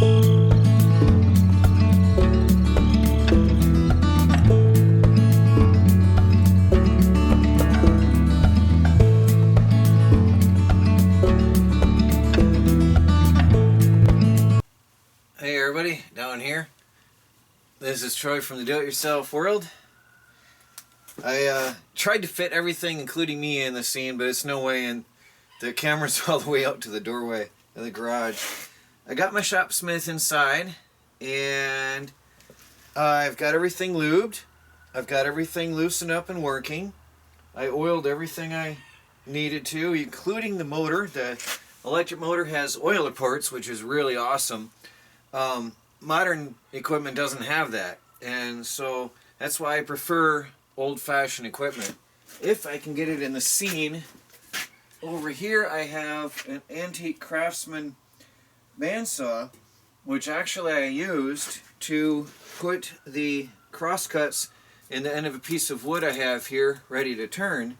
Hey everybody, down here. This is Troy from the Do-It-Yourself world. I tried to fit everything, including me, in the scene, but it's no way, and the camera's all the way out to the doorway of the garage. I got my Shopsmith inside, and I've got everything lubed. I've got everything loosened up and working. I oiled everything I needed to, including the motor. The electric motor has oiler ports, which is really awesome. Modern equipment doesn't have that, and so that's why I prefer old-fashioned equipment. If I can get it in the scene, over here I have an antique Craftsman bandsaw, which actually I used to put the crosscuts in the end of a piece of wood I have here ready to turn,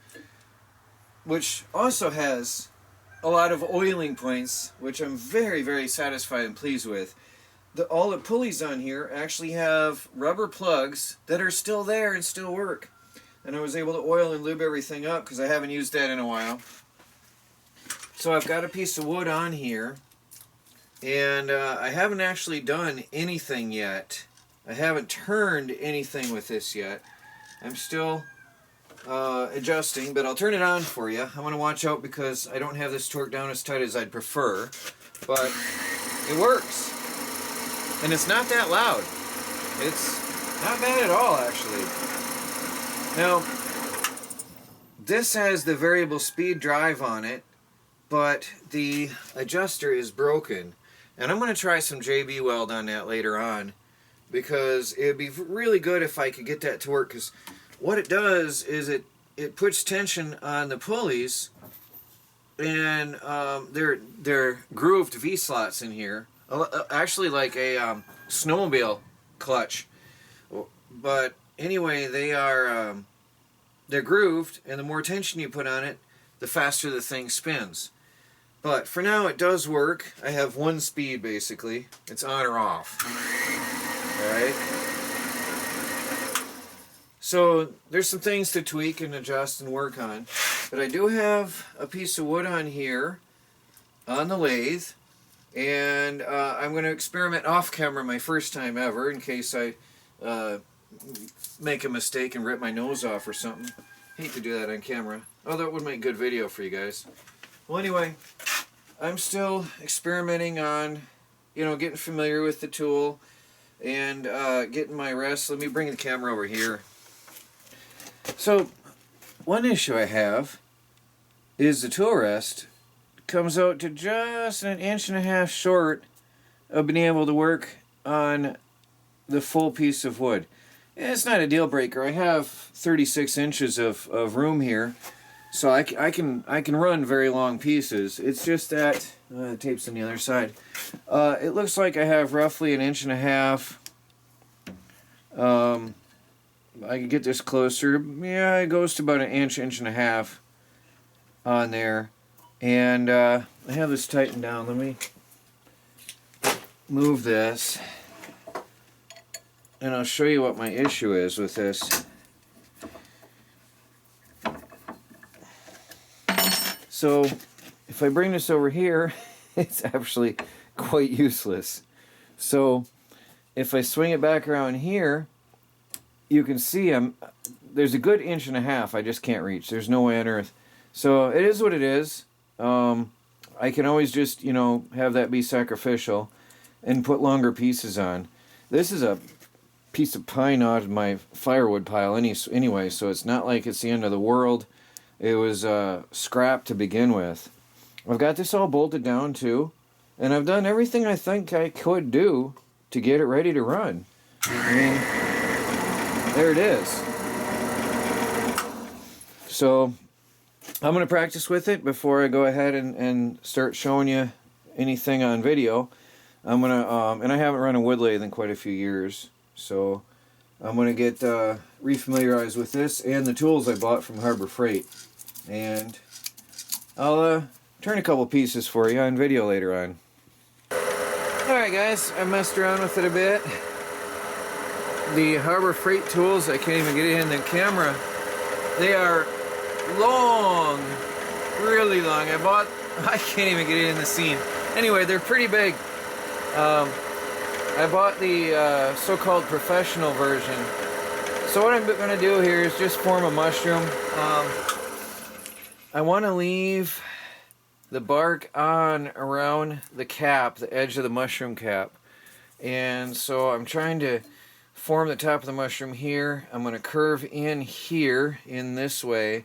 which also has a lot of oiling points, which I'm very, very satisfied and pleased with. All the pulleys on here actually have rubber plugs that are still there and still work. And I was able to oil and lube everything up because I haven't used that in a while. So I've got a piece of wood on here, and I haven't actually done anything yet. I haven't turned anything with this yet. I'm still adjusting, but I'll turn it on for you. I want to watch out because I don't have this torque down as tight as I'd prefer, but it works. And it's not that loud. It's not bad at all, actually. Now, this has the variable speed drive on it, but the adjuster is broken. And I'm going to try some JB weld on that later on, because it would be really good if I could get that to work, because what it does is it puts tension on the pulleys, and they're grooved V-slots in here. Actually like a snowmobile clutch, but anyway, they're grooved, and the more tension you put on it, the faster the thing spins. But for now it does work. I have one speed basically. It's on or off. Alright, so there's some things to tweak and adjust and work on, but I do have a piece of wood on here on the lathe. And I'm going to experiment off camera my first time ever, in case I make a mistake and rip my nose off or something. Hate to do that on camera. Oh, that would make good video for you guys. Well, anyway, I'm still experimenting on, getting familiar with the tool and getting my rest. Let me bring the camera over here. So, one issue I have is the tool rest comes out to just 1.5 inches short of being able to work on the full piece of wood. It's not a deal breaker. I have 36 inches of room here, so I can run very long pieces. It's just that the tape's on the other side. It looks like I have roughly 1.5 inches. I can get this closer. Yeah, it goes to about 1 inch, 1.5 inches on there. And I have this tightened down. Let me move this, and I'll show you what my issue is with this. So if I bring this over here, it's actually quite useless. So if I swing it back around here, you can see there's a good 1.5 inches I just can't reach. There's no way on earth. So it is what it is. I can always just, have that be sacrificial and put longer pieces on. This is a piece of pine out of my firewood pile anyway, so it's not like it's the end of the world. It was scrap to begin with. I've got this all bolted down too, and I've done everything I think I could do to get it ready to run. I mean, there it is. So I'm going to practice with it before I go ahead and start showing you anything on video. I'm going to, and I haven't run a wood lathe in quite a few years, so I'm going to get refamiliarized with this and the tools I bought from Harbor Freight. And I'll turn a couple pieces for you on video later on. Alright Alright guys, I messed around with it a bit. The Harbor Freight tools, I can't even get it in the camera. They are long, really long. I can't even get it in the scene. Anyway, they're pretty big. I bought the so-called professional version. So what I'm going to do here is just form a mushroom. I want to leave the bark on around the cap, the edge of the mushroom cap. And so I'm trying to form the top of the mushroom here. I'm going to curve in here in this way.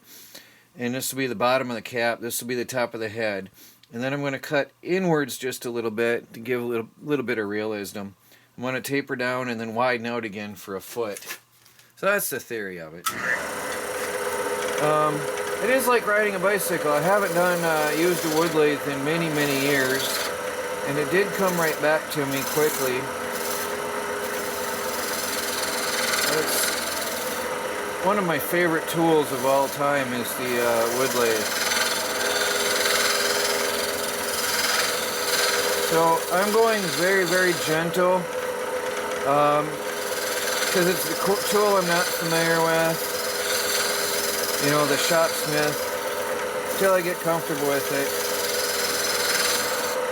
And this will be the bottom of the cap. This will be the top of the head. And then I'm going to cut inwards just a little bit to give a little bit of realism. I'm going to taper down and then widen out again for a foot. So that's the theory of it. It is like riding a bicycle. I haven't used a wood lathe in many, many years. And it did come right back to me quickly. It's one of my favorite tools of all time is the wood lathe. So I'm going very, very gentle. Because it's the tool I'm not familiar with. You know, the Shopsmith, until I get comfortable with it.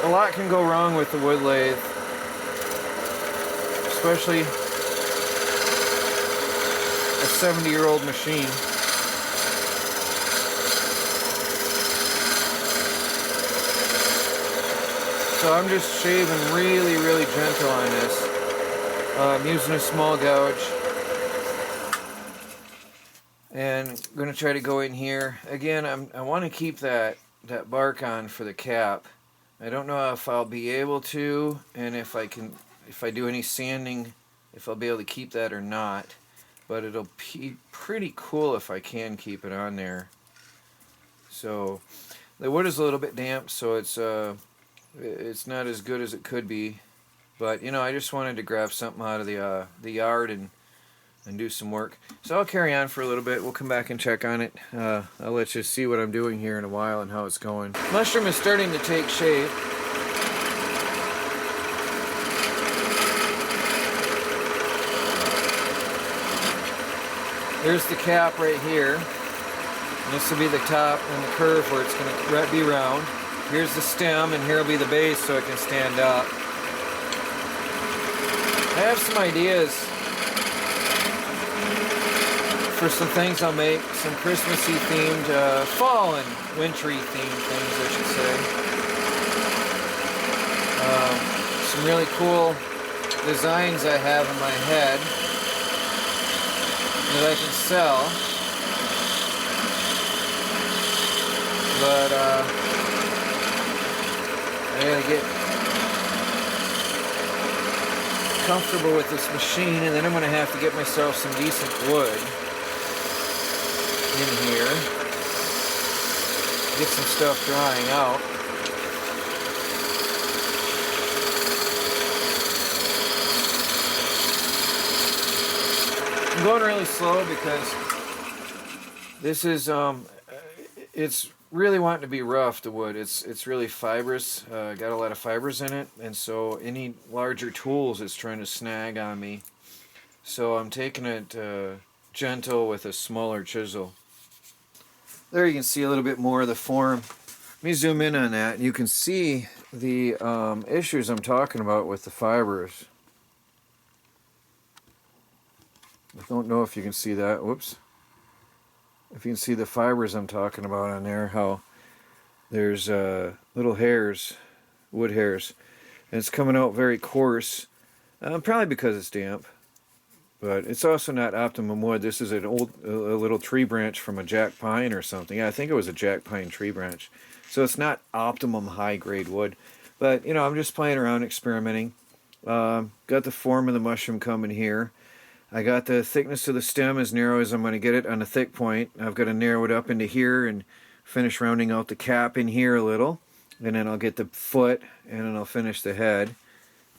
A lot can go wrong with the wood lathe, especially a 70-year-old machine. So I'm just shaving really, really gentle on this. I'm using a small gouge. And I'm going to try to go in here. Again, I want to keep that bark on for the cap. I don't know if I'll be able to, and if I do any sanding, if I'll be able to keep that or not. But it'll be pretty cool if I can keep it on there. So the wood is a little bit damp, so it's not as good as it could be. But you know, I just wanted to grab something out of the yard and do some work. So I'll carry on for a little bit. We'll come back and check on it. I'll let you see what I'm doing here in a while and how it's going. Mushroom is starting to take shape. There's the cap right here. And this will be the top and the curve where it's going to be round. Here's the stem, and here will be the base so it can stand up. I have some ideas for some things I'll make, some Christmassy themed, fall and wintry themed things, I should say. Some really cool designs I have in my head that I can sell. But I gotta get comfortable with this machine, and then I'm gonna have to get myself some decent wood in here, get some stuff drying out. I'm going really slow because this is it's really wanting to be rough, the wood. It's really fibrous, got a lot of fibers in it, and so any larger tools it's trying to snag on me. So I'm taking it gentle with a smaller chisel. There you can see a little bit more of the form. Let me zoom in on that. You can see the issues I'm talking about with the fibers. I don't know if you can see that. Whoops. If you can see the fibers I'm talking about on there, how there's little hairs, wood hairs, and it's coming out very coarse, probably because it's damp. But it's also not optimum wood. This is an old, a little tree branch from a jack pine or something. Yeah, I think it was a jack pine tree branch. So it's not optimum high-grade wood. But, you know, I'm just playing around, experimenting. Got the form of the mushroom coming here. I got the thickness of the stem as narrow as I'm going to get it on the thick point. I've got to narrow it up into here and finish rounding out the cap in here a little. And then I'll get the foot, and then I'll finish the head.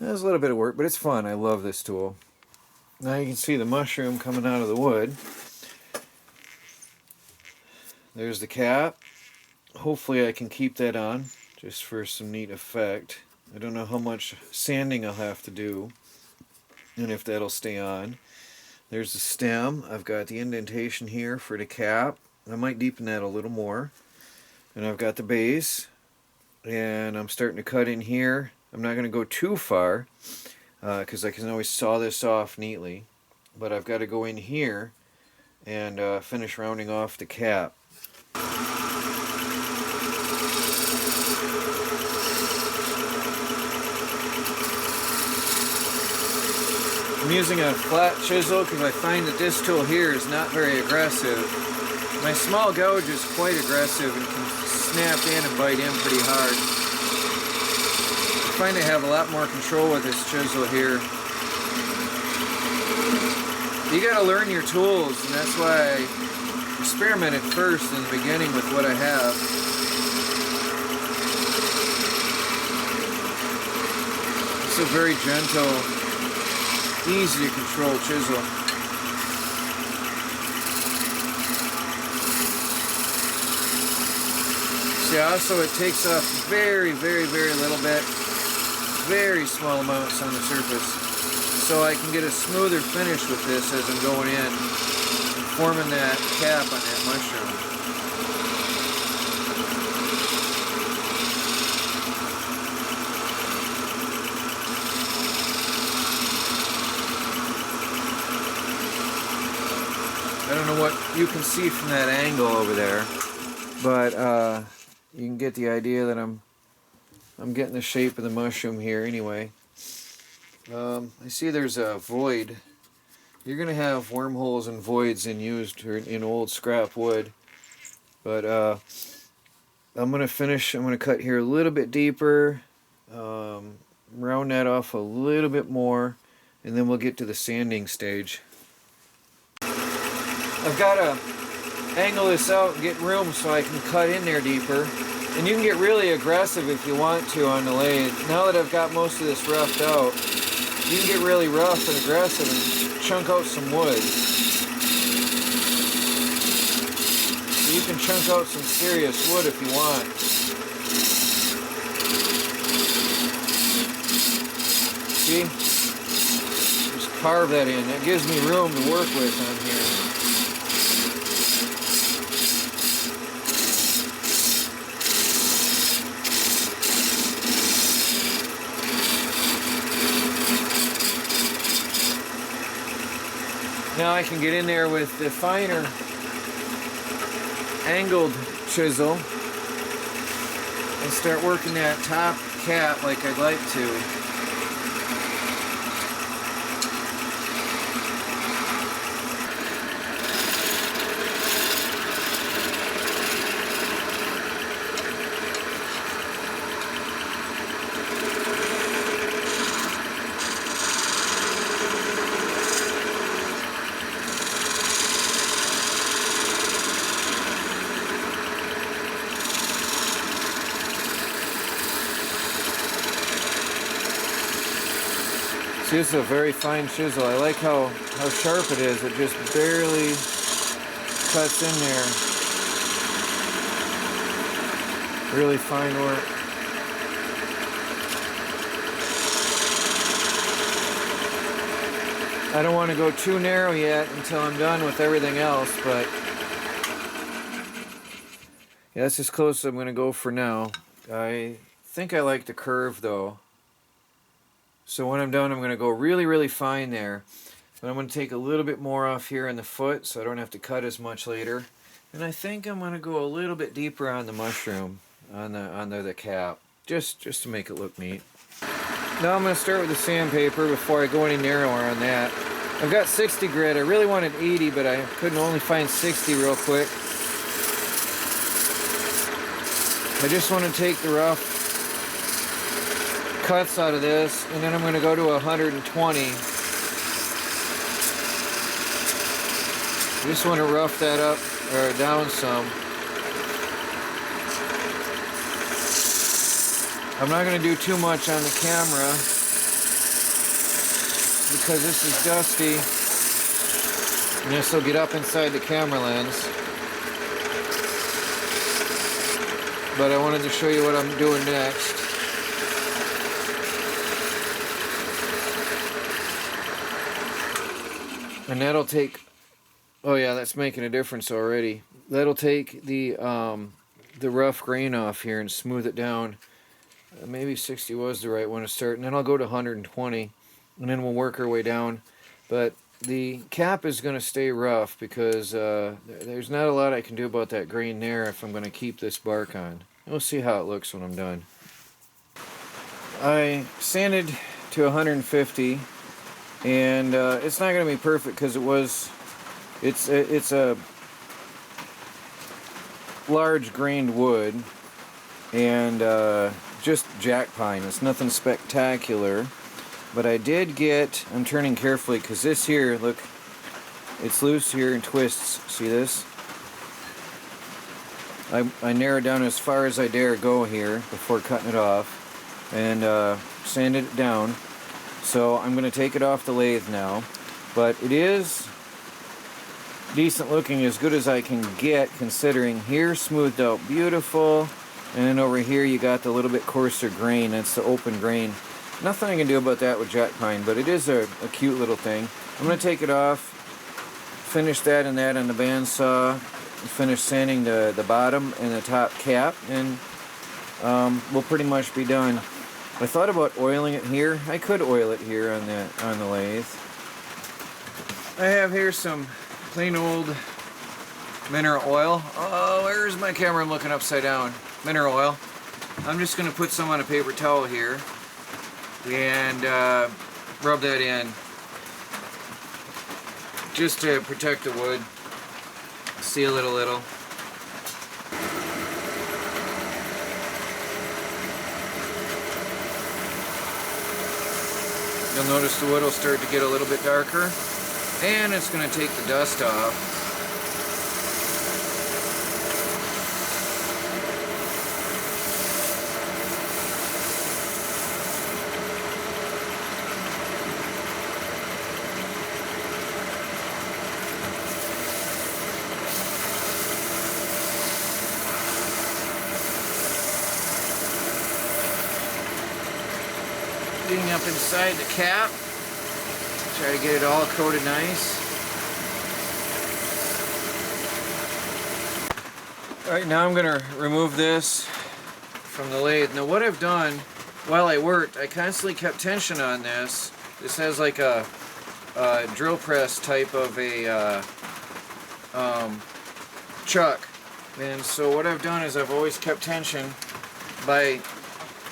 There's a little bit of work, but it's fun. I love this tool. Now you can see the mushroom coming out of the wood. There's the cap. Hopefully I can keep that on just for some neat effect. I don't know how much sanding I'll have to do and if that'll stay on. There's the stem. I've got the indentation here for the cap. I might deepen that a little more. And I've got the base, and I'm starting to cut in here. I'm not going to go too far because I can always saw this off neatly, but I've got to go in here and finish rounding off the cap. I'm using a flat chisel because I find that this tool here is not very aggressive. My small gouge is quite aggressive and can snap in and bite in pretty hard. I find I have a lot more control with this chisel here. You gotta learn your tools, and that's why I experimented first in the beginning with what I have. It's a very gentle, easy to control chisel. See, also it takes off very, very, very little bit, very small amounts on the surface, so I can get a smoother finish with this as I'm going in, forming that cap on that mushroom. I don't know what you can see from that angle over there, but you can get the idea that I'm getting the shape of the mushroom here anyway. I see there's a void. You're going to have wormholes and voids in old scrap wood, but I'm going to cut here a little bit deeper, round that off a little bit more, and then we'll get to the sanding stage. I've got to angle this out and get room so I can cut in there deeper. And you can get really aggressive if you want to on the lathe. Now that I've got most of this roughed out, you can get really rough and aggressive and chunk out some wood. You can chunk out some serious wood if you want. See? Just carve that in. That gives me room to work with on here. Now I can get in there with the finer angled chisel and start working that top cap like I'd like to. See, this is a very fine chisel. I like how sharp it is. It just barely cuts in there. Really fine work. I don't want to go too narrow yet until I'm done with everything else, but yeah, that's as close as I'm going to go for now. I think I like the curve though. So when I'm done, I'm going to go really, really fine there. But I'm going to take a little bit more off here in the foot so I don't have to cut as much later. And I think I'm going to go a little bit deeper on the mushroom, on the cap, just to make it look neat. Now I'm going to start with the sandpaper before I go any narrower on that. I've got 60 grit. I really wanted 80, but I couldn't only find 60 real quick. I just want to take the rough cuts out of this, and then I'm going to go to 120. I just want to rough that up, or down some. I'm not going to do too much on the camera because this is dusty and this will get up inside the camera lens. But I wanted to show you what I'm doing next. And that'll take, oh yeah, that's making a difference already. That'll take the rough grain off here and smooth it down. Maybe 60 was the right one to start, and then I'll go to 120, and then we'll work our way down. But the cap is going to stay rough because there's not a lot I can do about that grain there if I'm going to keep this bark on. We'll see how it looks when I'm done. I sanded to 150, and it's not going to be perfect because it's a large grained wood, and just jack pine. It's nothing spectacular, but I did get, I'm turning carefully because this here, look, it's loose here and twists. See this? I narrowed down as far as I dare go here before cutting it off, and sanded it down. So I'm going to take it off the lathe now, but it is decent looking, as good as I can get, considering here smoothed out beautiful, and then over here you got the little bit coarser grain. That's the open grain. Nothing I can do about that with jack pine, but it is a cute little thing. I'm going to take it off, finish that and that on the bandsaw, finish sanding the bottom and the top cap, and we'll pretty much be done. I thought about oiling it here. I could oil it here on the lathe. I have here some plain old mineral oil. Oh, where's my camera? I'm looking upside down. Mineral oil. I'm just going to put some on a paper towel here and rub that in just to protect the wood. Seal it a little. You'll notice the wood will start to get a little bit darker, and it's going to take the dust off. Getting up inside the cap, try to get it all coated nice. Alright, now I'm going to remove this from the lathe. Now what I've done while I worked, I constantly kept tension on this. This has like a drill press type of a chuck. And so what I've done is I've always kept tension by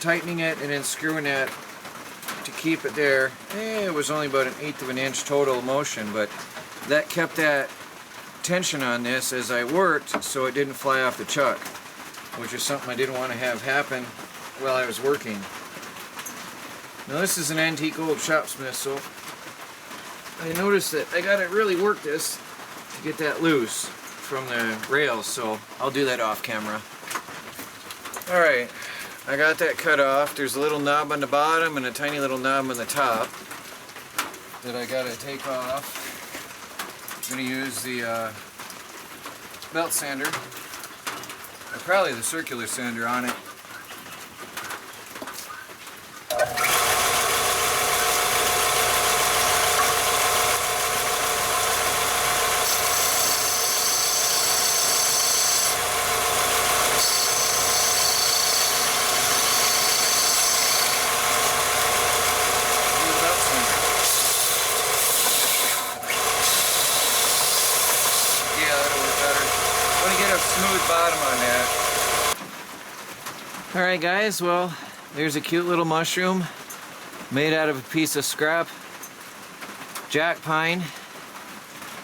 tightening it and then screwing that to keep it there. It was only about 1/8 of an inch total motion, but that kept that tension on this as I worked so it didn't fly off the chuck, which is something I didn't want to have happen while I was working. Now this is an antique old Shopsmith, so I noticed that I gotta really work this to get that loose from the rails, so I'll do that off camera. Alright, I got that cut off. There's a little knob on the bottom and a tiny little knob on the top that I gotta take off. I'm gonna use the belt sander, or probably the circular sander on it. Smooth bottom on that. Alright guys, well, there's a cute little mushroom made out of a piece of scrap jack pine.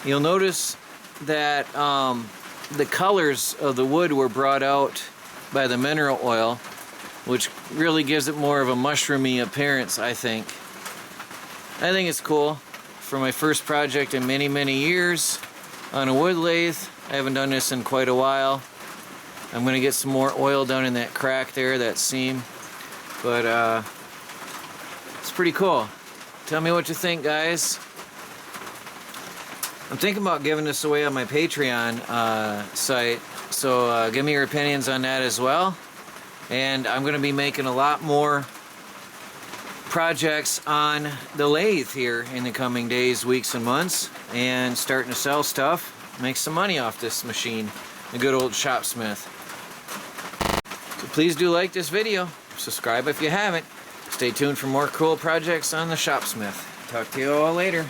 You'll notice that the colors of the wood were brought out by the mineral oil, which really gives it more of a mushroomy appearance, I think. I think it's cool. For my first project in many, many years on a wood lathe. I haven't done this in quite a while. I'm going to get some more oil down in that crack there, that seam. But it's pretty cool. Tell me what you think, guys. I'm thinking about giving this away on my Patreon site. So give me your opinions on that as well. And I'm going to be making a lot more projects on the lathe here in the coming days, weeks, and months, and starting to sell stuff, make some money off this machine, the good old Shopsmith. So please do like this video, subscribe if you haven't. Stay tuned for more cool projects on the Shopsmith. Talk to you all later.